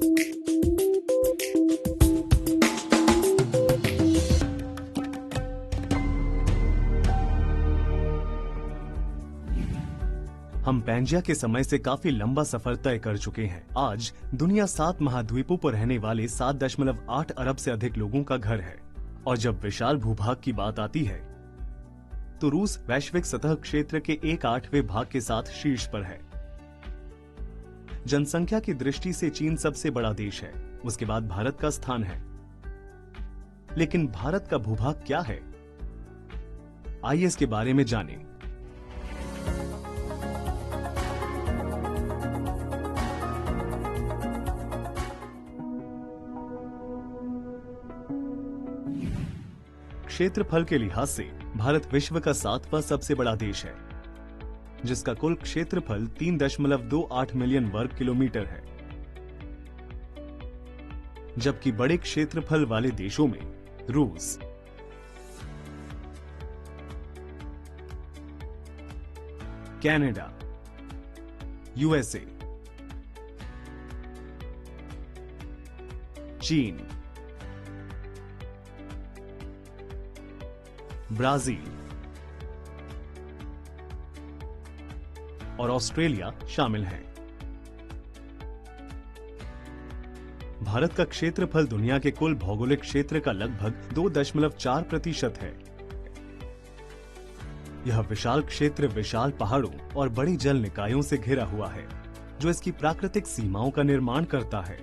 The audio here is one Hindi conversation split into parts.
हम पैंजिया के समय से काफी लंबा सफर तय कर चुके हैं। आज दुनिया 7 महाद्वीपों पर रहने वाले 7.8 अरब से अधिक लोगों का घर है। और जब विशाल भूभाग की बात आती है तो रूस वैश्विक सतह क्षेत्र के 1/8वें भाग के साथ शीर्ष पर है। जनसंख्या की दृष्टि से चीन सबसे बड़ा देश है, उसके बाद भारत का स्थान है। लेकिन भारत का भूभाग क्या है? आइए इसके बारे में जानें। क्षेत्रफल के लिहाज से भारत विश्व का 7वां सबसे बड़ा देश है, जिसका कुल क्षेत्रफल 3.28 मिलियन वर्ग किलोमीटर है। जबकि बड़े क्षेत्रफल वाले देशों में रूस, कनाडा, यूएसए, चीन, ब्राजील और ऑस्ट्रेलिया शामिल हैं। भारत का क्षेत्रफल दुनिया के कुल भौगोलिक क्षेत्र का लगभग 2.4% है। यह विशाल क्षेत्र विशाल पहाड़ों और बड़े जल निकायों से घिरा हुआ है, जो इसकी प्राकृतिक सीमाओं का निर्माण करता है।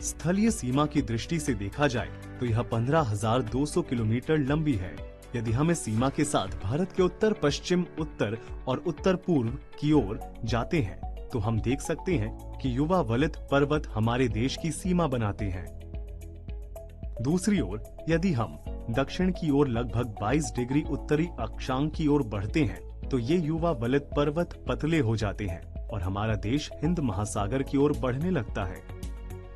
स्थलीय सीमा की दृष्टि से देखा जाए तो यह 15,200 किलोमीटर लंबी है। यदि हम इस सीमा के साथ भारत के उत्तर पश्चिम, उत्तर और उत्तर पूर्व की ओर जाते हैं तो हम देख सकते हैं कि युवा वलित पर्वत हमारे देश की सीमा बनाते हैं। दूसरी ओर यदि हम दक्षिण की ओर लगभग 22 डिग्री उत्तरी अक्षांश की ओर बढ़ते हैं तो ये युवा वलित पर्वत पतले हो जाते हैं और हमारा देश हिंद महासागर की ओर बढ़ने लगता है।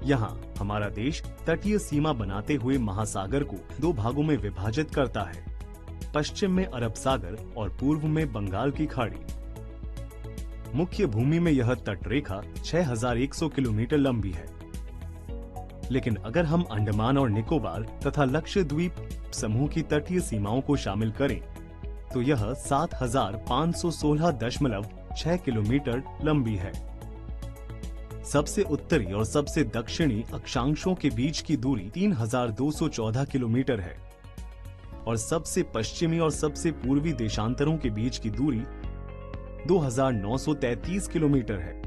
यहाँ हमारा देश तटीय सीमा बनाते हुए महासागर को 2 भागों में विभाजित करता है, पश्चिम में अरब सागर और पूर्व में बंगाल की खाड़ी। मुख्य भूमि में यह तटरेखा 6,100 किलोमीटर लंबी है। लेकिन अगर हम अंडमान और निकोबार तथा लक्षद्वीप समूह की तटीय सीमाओं को शामिल करें तो यह 7,516.6 किलोमीटर लंबी है। सबसे उत्तरी और सबसे दक्षिणी अक्षांशों के बीच की दूरी 3,214 किलोमीटर है और सबसे पश्चिमी और सबसे पूर्वी देशांतरों के बीच की दूरी 2,933 किलोमीटर है।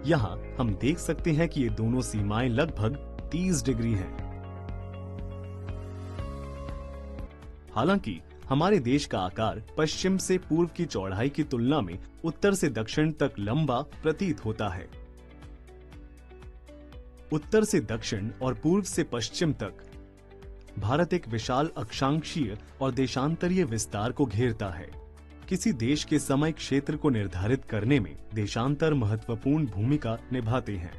यहाँ हम देख सकते हैं कि ये दोनों सीमाएं लगभग 30 डिग्री हैं। हालांकि हमारे देश का आकार पश्चिम से पूर्व की चौड़ाई की तुलना में उत्तर से दक्षिण तक लंबा प्रतीत होता है। उत्तर से दक्षिण और पूर्व से पश्चिम तक भारत एक विशाल अक्षांशीय और देशांतरीय विस्तार को घेरता है। किसी देश के समय क्षेत्र को निर्धारित करने में देशांतर महत्वपूर्ण भूमिका निभाते हैं।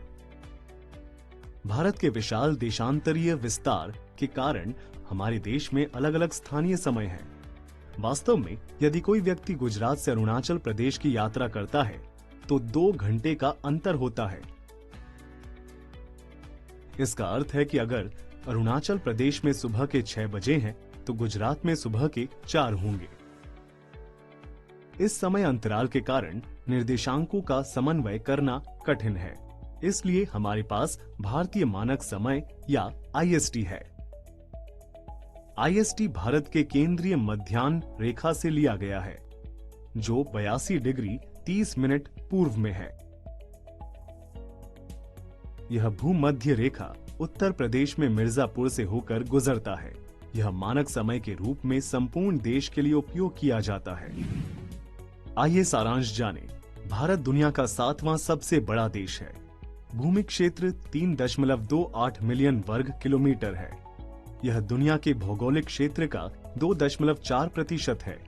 भारत के विशाल देशांतरीय विस्तार के कारण हमारे देश में अलग अलग स्थानीय समय हैं। वास्तव में यदि कोई व्यक्ति गुजरात से अरुणाचल प्रदेश की यात्रा करता है तो 2 घंटे का अंतर होता है। इसका अर्थ है कि अगर अरुणाचल प्रदेश में सुबह के 6 बजे हैं तो गुजरात में सुबह के 4 होंगे। इस समय अंतराल के कारण निर्देशांकों का समन्वय करना कठिन है। इसलिए हमारे पास भारतीय मानक समय या IST है। IST भारत के केंद्रीय मध्याह्न रेखा से लिया गया है, जो 82 डिग्री 30 मिनट पूर्व में है। यह भूमध्य रेखा उत्तर प्रदेश में मिर्जापुर से होकर गुजरता है। यह मानक समय के रूप में संपूर्ण देश के लिए उपयोग किया जाता है। आइए सारांश जानें। भारत दुनिया का 7वां सबसे बड़ा देश है। भूमि क्षेत्र 3.28 मिलियन वर्ग किलोमीटर है। यह दुनिया के भौगोलिक क्षेत्र का 2.4% है।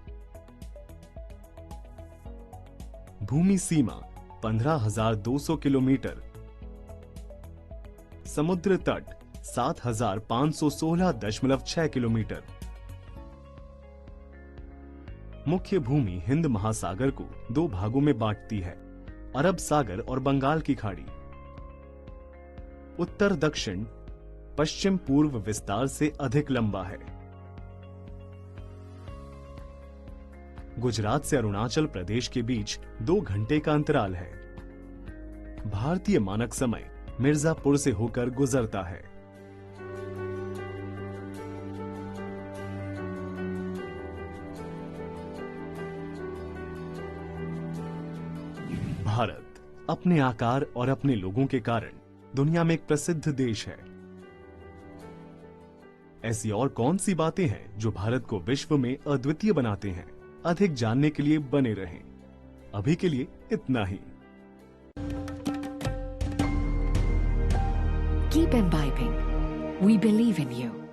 भूमि सीमा 15,200 किलोमीटर। समुद्र तट 7,516.6 किलोमीटर। मुख्य भूमि हिंद महासागर को 2 भागों में बांटती है, अरब सागर और बंगाल की खाड़ी। उत्तर दक्षिण पश्चिम पूर्व विस्तार से अधिक लंबा है। गुजरात से अरुणाचल प्रदेश के बीच 2 घंटे का अंतराल है। भारतीय मानक समय मिर्जापुर से होकर गुजरता है। भारत अपने आकार और अपने लोगों के कारण दुनिया में एक प्रसिद्ध देश है। ऐसी और कौन सी बातें हैं जो भारत को विश्व में अद्वितीय बनाते हैं? अधिक जानने के लिए बने रहें। अभी के लिए इतना ही। Keep imbibing. We believe in you.